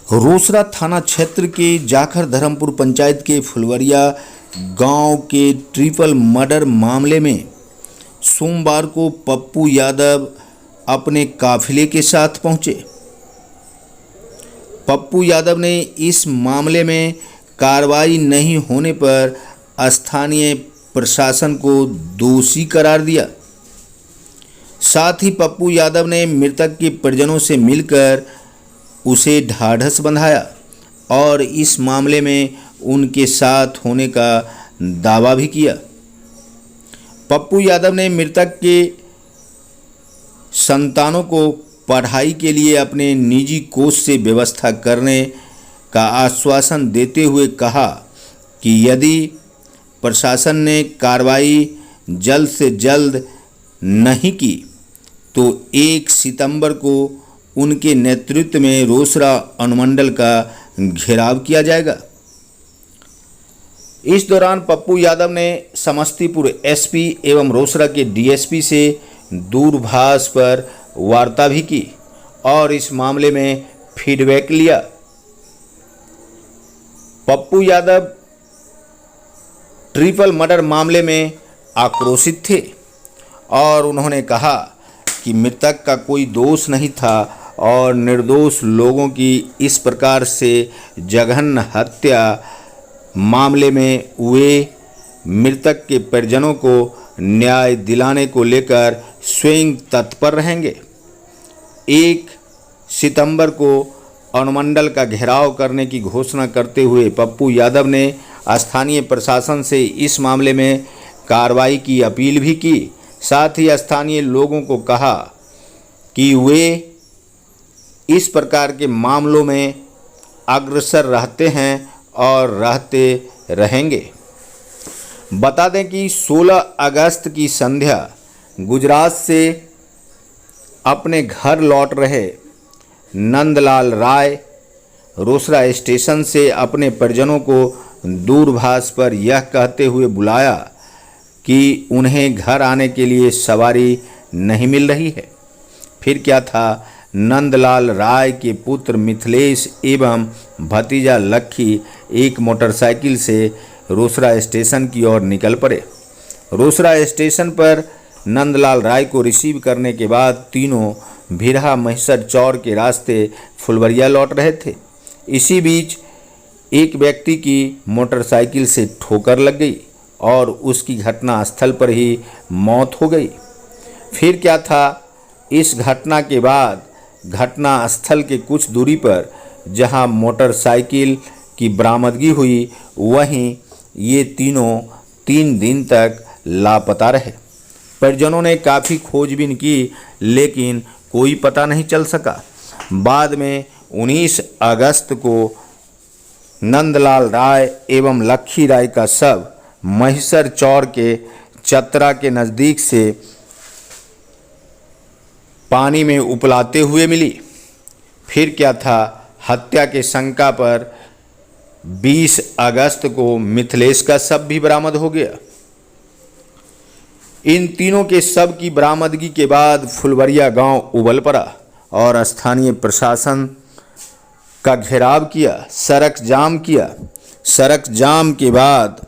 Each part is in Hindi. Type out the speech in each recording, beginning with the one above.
रोसड़ा थाना क्षेत्र के जाखर धर्मपुर पंचायत के फुलवरिया गांव के ट्रिपल मर्डर मामले में सोमवार को पप्पू यादव अपने काफिले के साथ पहुंचे। पप्पू यादव ने इस मामले में कार्रवाई नहीं होने पर स्थानीय प्रशासन को दोषी करार दिया। साथ ही पप्पू यादव ने मृतक के परिजनों से मिलकर उसे ढाढ़स बंधाया और इस मामले में उनके साथ होने का दावा भी किया। पप्पू यादव ने मृतक के संतानों को पढ़ाई के लिए अपने निजी कोष से व्यवस्था करने का आश्वासन देते हुए कहा कि यदि प्रशासन ने कार्रवाई जल्द से जल्द नहीं की तो 1 सितंबर को उनके नेतृत्व में रोसड़ा अनुमंडल का घेराव किया जाएगा। इस दौरान पप्पू यादव ने समस्तीपुर एसपी एवं रोसड़ा के डीएसपी से दूरभाष पर वार्ता भी की और इस मामले में फीडबैक लिया। पप्पू यादव ट्रिपल मर्डर मामले में आक्रोशित थे और उन्होंने कहा कि मृतक का कोई दोष नहीं था और निर्दोष लोगों की इस प्रकार से जघन्य हत्या मामले में वे मृतक के परिजनों को न्याय दिलाने को लेकर स्वयं तत्पर रहेंगे। 1 सितंबर को अनुमंडल का घेराव करने की घोषणा करते हुए पप्पू यादव ने स्थानीय प्रशासन से इस मामले में कार्रवाई की अपील भी की। साथ ही स्थानीय लोगों को कहा कि वे इस प्रकार के मामलों में अग्रसर रहते हैं और रहते रहेंगे। बता दें कि 16 अगस्त की संध्या गुजरात से अपने घर लौट रहे नंदलाल राय रोसड़ा स्टेशन से अपने परिजनों को दूरभाष पर यह कहते हुए बुलाया कि उन्हें घर आने के लिए सवारी नहीं मिल रही है। फिर क्या था, नंदलाल राय के पुत्र मिथिलेश एवं भतीजा लक्खी एक मोटरसाइकिल से रोसड़ा स्टेशन की ओर निकल पड़े। रोसड़ा स्टेशन पर नंदलाल राय को रिसीव करने के बाद तीनों भिरहा महिसर चौर के रास्ते फुलवरिया लौट रहे थे। इसी बीच एक व्यक्ति की मोटरसाइकिल से ठोकर लग गई और उसकी घटना स्थल पर ही मौत हो गई। फिर क्या था, इस घटना के बाद घटना स्थल के कुछ दूरी पर जहां मोटरसाइकिल की बरामदगी हुई वहीं ये तीनों 3 दिन तक लापता रहे। परिजनों ने काफ़ी खोजबीन की लेकिन कोई पता नहीं चल सका। बाद में 19 अगस्त को नंदलाल राय एवं लक्खी राय का शव महिसर चौर के चतरा के नज़दीक से पानी में उपलाते हुए मिली। फिर क्या था, हत्या के शंका पर 20 अगस्त को मिथिलेश का शव भी बरामद हो गया। इन तीनों के शव की बरामदगी के बाद फुलवरिया गांव उबल पड़ा और स्थानीय प्रशासन का घेराव किया, सड़क जाम किया। सड़क जाम के बाद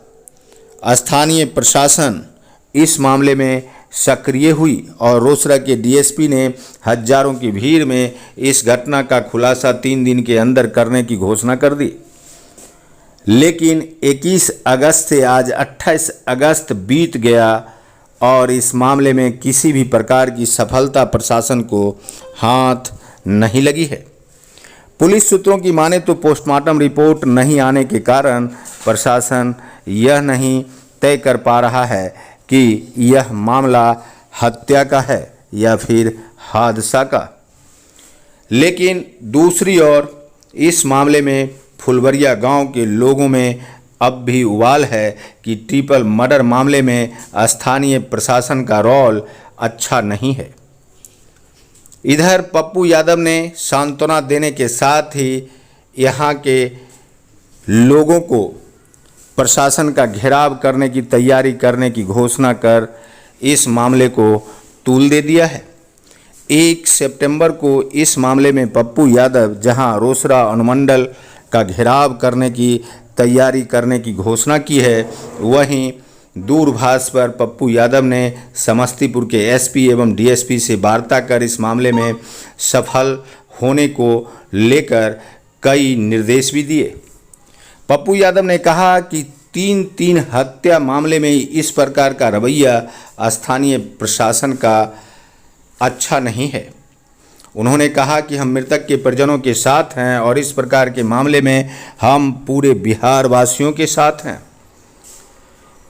स्थानीय प्रशासन इस मामले में सक्रिय हुई और रोसड़ा के डीएसपी ने हजारों की भीड़ में इस घटना का खुलासा 3 दिन के अंदर करने की घोषणा कर दी। लेकिन 21 अगस्त से आज 28 अगस्त बीत गया और इस मामले में किसी भी प्रकार की सफलता प्रशासन को हाथ नहीं लगी है। पुलिस सूत्रों की माने तो पोस्टमार्टम रिपोर्ट नहीं आने के कारण प्रशासन यह नहीं तय कर पा रहा है कि यह मामला हत्या का है या फिर हादसा का। लेकिन दूसरी ओर इस मामले में फुलवरिया गांव के लोगों में अब भी उबाल है कि ट्रिपल मर्डर मामले में स्थानीय प्रशासन का रोल अच्छा नहीं है। इधर पप्पू यादव ने सांत्वना देने के साथ ही यहाँ के लोगों को प्रशासन का घेराव करने की तैयारी करने की घोषणा कर इस मामले को तूल दे दिया है। 1 सितंबर को इस मामले में पप्पू यादव जहां रोसड़ा अनुमंडल का घेराव करने की तैयारी करने की घोषणा की है, वहीं दूरभाष पर पप्पू यादव ने समस्तीपुर के एसपी एवं डीएसपी से वार्ता कर इस मामले में सफल होने को लेकर कई निर्देश भी दिए। पप्पू यादव ने कहा कि 3 हत्या मामले में इस प्रकार का रवैया स्थानीय प्रशासन का अच्छा नहीं है। उन्होंने कहा कि हम मृतक के परिजनों के साथ हैं और इस प्रकार के मामले में हम पूरे बिहार वासियों के साथ हैं।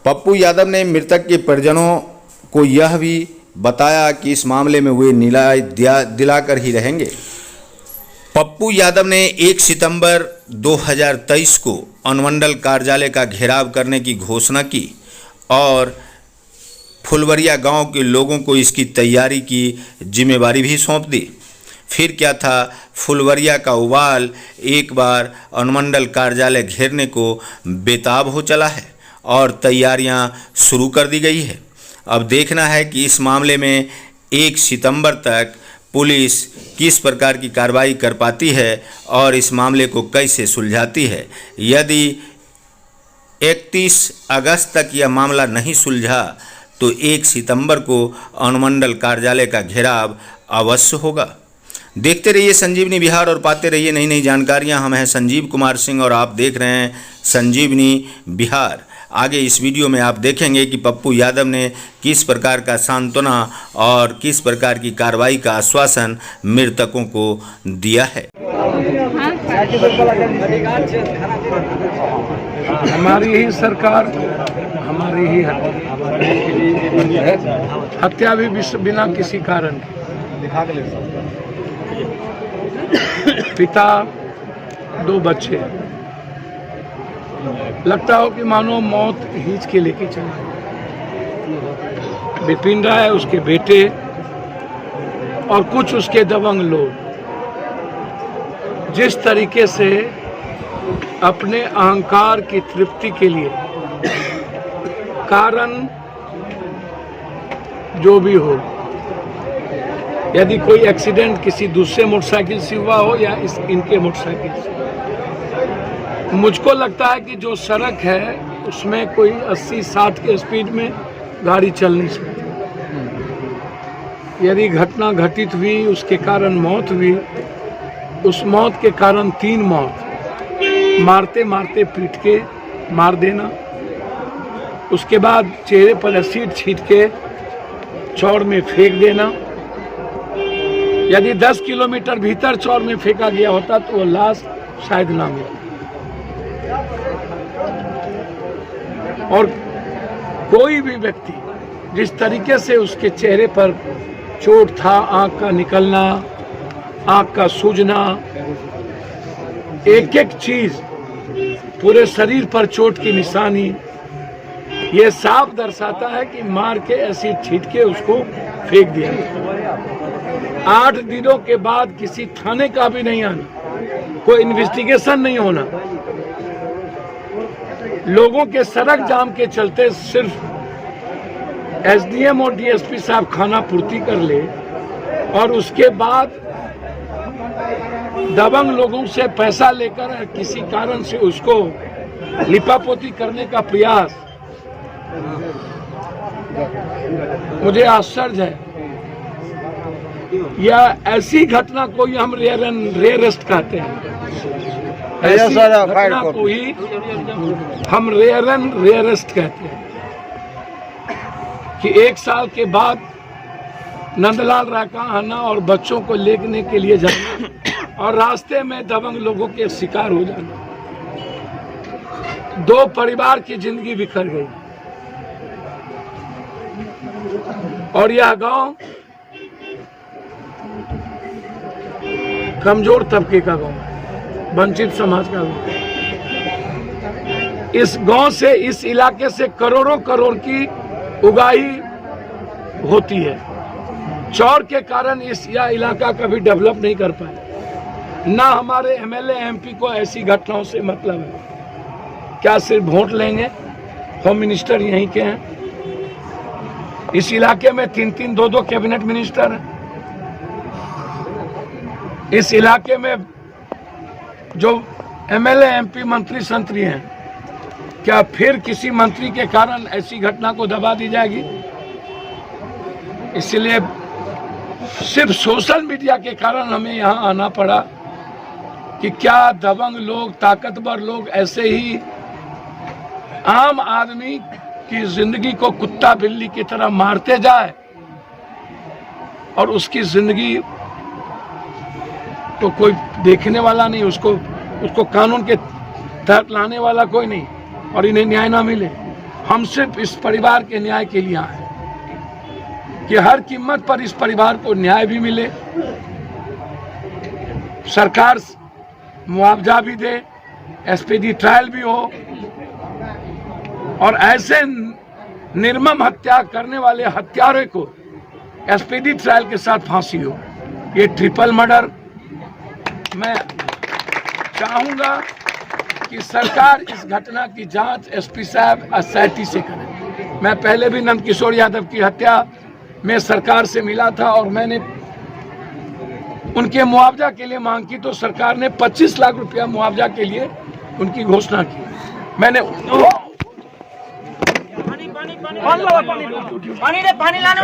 पप्पू यादव ने मृतक के परिजनों को यह भी बताया कि इस मामले में वे न्याय दिलाकर ही रहेंगे। पप्पू यादव ने 1 सितंबर 2023 को अनुमंडल कार्यालय का घेराव करने की घोषणा की और फुलवरिया गांव के लोगों को इसकी तैयारी की जिम्मेवारी भी सौंप दी। फिर क्या था, फुलवरिया का उबाल एक बार अनुमंडल कार्यालय घेरने को बेताब हो चला है और तैयारियां शुरू कर दी गई है। अब देखना है कि इस मामले में 1 सितंबर तक पुलिस किस प्रकार की कार्रवाई कर पाती है और इस मामले को कैसे सुलझाती है। यदि 31 अगस्त तक यह मामला नहीं सुलझा तो 1 सितंबर को अनुमंडल कार्यालय का घेराव अवश्य होगा। देखते रहिए संजीवनी बिहार और पाते रहिए नई नई जानकारियां। हम हैं संजीव कुमार सिंह और आप देख रहे हैं संजीवनी बिहार। आगे इस वीडियो में आप देखेंगे कि पप्पू यादव ने किस प्रकार का सांत्वना और किस प्रकार की कार्रवाई का आश्वासन मृतकों को दिया है। हमारी ही सरकार, हमारी ही हत्या भी बिना किसी कारण। पिता, 2 बच्चे, लगता हो कि मानो मौत खींच के लेके चला। विपिन राय, उसके बेटे और कुछ उसके दबंग लोग जिस तरीके से अपने अहंकार की तृप्ति के लिए कारण जो भी हो, यदि कोई एक्सीडेंट किसी दूसरे मोटरसाइकिल से हुआ हो या इनके मोटरसाइकिल से, मुझको लगता है कि जो सड़क है उसमें कोई 80-60 के स्पीड में गाड़ी चल नहीं सकती। यदि घटना घटित हुई, उसके कारण मौत हुई, उस मौत के कारण 3 मौत, मारते मारते पीट के मार देना, उसके बाद चेहरे पर एसिड छींट के चौड़ में फेंक देना। यदि 10 किलोमीटर भीतर चौड़ में फेंका गया होता तो वो लाश शायद ना मिलती। और कोई भी व्यक्ति जिस तरीके से उसके चेहरे पर चोट था, आंख का निकलना, आंख का सूजना, एक एक चीज, पूरे शरीर पर चोट की निशानी, ये साफ दर्शाता है कि मार के एसिड छींट के उसको फेंक दिया। 8 दिनों के बाद किसी थाने का भी नहीं आना, कोई इन्वेस्टिगेशन नहीं होना, लोगों के सड़क जाम के चलते सिर्फ एसडीएम और डीएसपी साहब खाना पूर्ति कर ले और उसके बाद दबंग लोगों से पैसा लेकर किसी कारण से उसको लिपापोती करने का प्रयास, मुझे आश्चर्य है। यह ऐसी घटना को ही हम रेयरेस्ट कहते हैं। ऐसी घटना को ही हम रेयरेस्ट कहते हैं कि 1 साल के बाद नंदलाल राय का आना और बच्चों को लेने के लिए जाना और रास्ते में दबंग लोगों के शिकार हो जाना, 2 परिवार की जिंदगी बिखर गई। और यह गांव कमजोर तबके का गांव, वंचित समाज का गांव। इस गांव से, इस इलाके से करोड़ों करोड़ की उगाही होती है। चौर के कारण यह इलाका कभी डेवलप नहीं कर पाए। ना हमारे एमएलए एमपी को ऐसी घटनाओं से मतलब है। क्या सिर्फ वोट लेंगे? होम मिनिस्टर यहीं के हैं। इस इलाके में 3-3, 2-2 कैबिनेट मिनिस्टर हैं। इस इलाके में जो एमएलए, एमपी, मंत्री, संतरी हैं, क्या फिर किसी मंत्री के कारण ऐसी घटना को दबा दी जाएगी? इसलिए सिर्फ सोशल मीडिया के कारण हमें यहाँ आना पड़ा कि क्या दबंग लोग, ताकतवर लोग ऐसे ही आम आदमी की जिंदगी को कुत्ता बिल्ली की तरह मारते जाए और उसकी जिंदगी तो कोई देखने वाला नहीं, उसको कानून के तहत लाने वाला कोई नहीं, और इन्हें न्याय ना मिले। हम सिर्फ इस परिवार के न्याय के लिए आए कि हर कीमत पर इस परिवार को न्याय भी मिले, सरकार मुआवजा भी दे, एसपीडी ट्रायल भी हो, और ऐसे निर्मम हत्या करने वाले हत्यारों को एसपीडी ट्रायल के साथ फांसी हो। ये ट्रिपल मर्डर, मैं चाहूंगा कि सरकार इस घटना की जांच एसपी साहब एसआईटी से करे। मैं पहले भी नंद किशोर यादव की हत्या में सरकार से मिला था और मैंने उनके मुआवजा के लिए मांग की, तो सरकार ने 25 लाख रुपया मुआवजा के लिए उनकी घोषणा की। मैंने पानी लाने